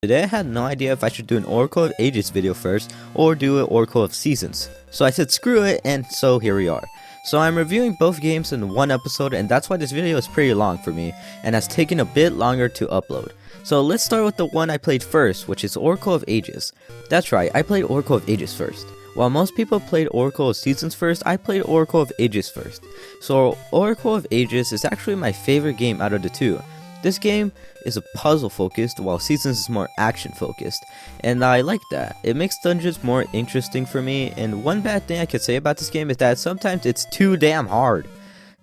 Today I had no idea if I should do an Oracle of Ages video first or do an Oracle of Seasons. So I said screw it, and so here we are. So I'm reviewing both games in one episode, and that's why this video is pretty long for me and has taken a bit longer to upload. So let's start with the one I played first, which is Oracle of Ages. That's right, I played Oracle of Ages first. While most people played Oracle of Seasons first, I played Oracle of Ages first. So Oracle of Ages is actually my favorite game out of the two. This game is a puzzle focused while Seasons is more action focused, and I like that. It makes dungeons more interesting for me, and one bad thing I could say about this game is that sometimes it's too damn hard.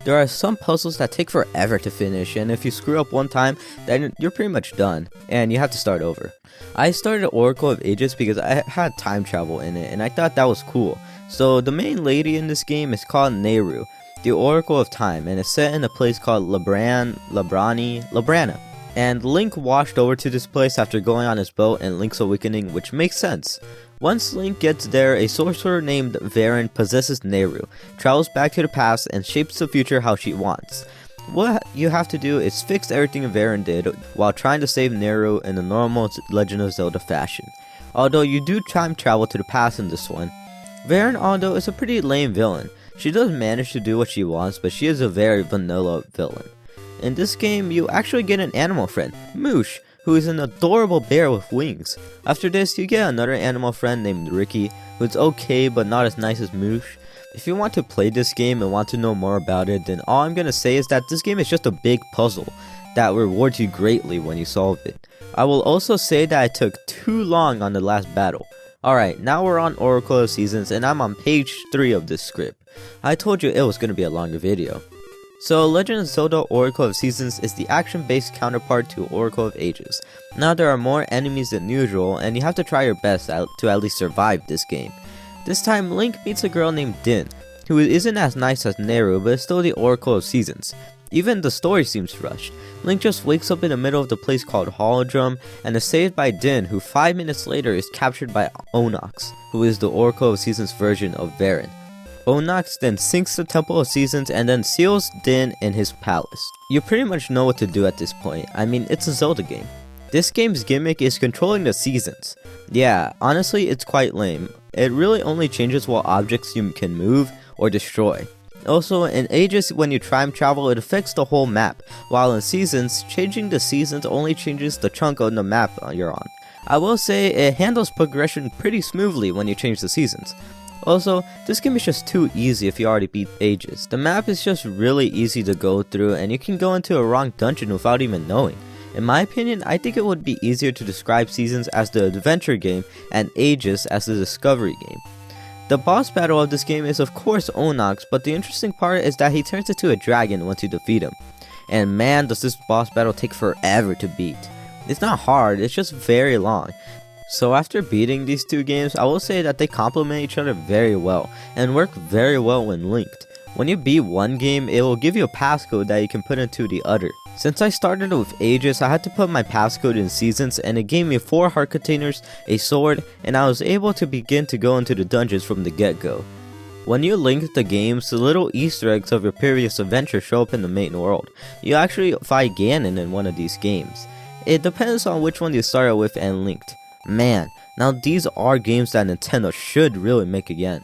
There are some puzzles that take forever to finish, and if you screw up one time, then you're pretty much done, and you have to start over. I started Oracle of Ages because I had time travel in it, and I thought that was cool. So the main lady in this game is called Nehru, the Oracle of Time, and it's set in a place called Labrana. And Link washed over to this place after going on his boat in Link's Awakening, which makes sense. Once Link gets there, a sorcerer named Varen possesses Nehru, travels back to the past, and shapes the future how she wants. What you have to do is fix everything Varen did while trying to save Nehru in the normal Legend of Zelda fashion. Although you do time travel to the past in this one. Varen, although, is a pretty lame villain. She does manage to do what she wants, but she is a very vanilla villain. In this game, you actually get an animal friend, Moosh, who is an adorable bear with wings. After this, you get another animal friend named Ricky, who's okay but not as nice as Moosh. If you want to play this game and want to know more about it, then all I'm gonna say is that this game is just a big puzzle that rewards you greatly when you solve it. I will also say that I took too long on the last battle. Alright, now we're on Oracle of Seasons, and I'm on page 3 of this script. I told you it was going to be a longer video. So Legend of Zelda Oracle of Seasons is the action-based counterpart to Oracle of Ages. Now there are more enemies than usual, and you have to try your best to at least survive this game. This time Link meets a girl named Din, who isn't as nice as Nehru but is still the Oracle of Seasons. Even the story seems rushed. Link just wakes up in the middle of the place called Holodrum and is saved by Din, who 5 minutes later is captured by Onox, who is the Oracle of Seasons version of Varen. Onox then sinks the Temple of Seasons and then seals Din in his palace. You pretty much know what to do at this point. I mean, it's a Zelda game. This game's gimmick is controlling the seasons. Yeah, honestly, it's quite lame. It really only changes what objects you can move or destroy. Also, in Ages, when you time travel, it affects the whole map, while in Seasons, changing the seasons only changes the chunk of the map you're on. I will say it handles progression pretty smoothly when you change the seasons. Also, this game is just too easy if you already beat Ages. The map is just really easy to go through, and you can go into a wrong dungeon without even knowing. In my opinion, I think it would be easier to describe Seasons as the adventure game and Ages as the discovery game. The boss battle of this game is of course Onox, but the interesting part is that he turns into a dragon once you defeat him. And man, does this boss battle take forever to beat. It's not hard, it's just very long. So after beating these two games, I will say that they complement each other very well, and work very well when linked. When you beat one game, it will give you a passcode that you can put into the other. Since I started with Ages, I had to put my passcode in Seasons, and it gave me 4 heart containers, a sword, and I was able to begin to go into the dungeons from the get-go. When you link the games, the little Easter eggs of your previous adventure show up in the main world. You actually fight Ganon in one of these games. It depends on which one you started with and linked. Man, now these are games that Nintendo should really make again.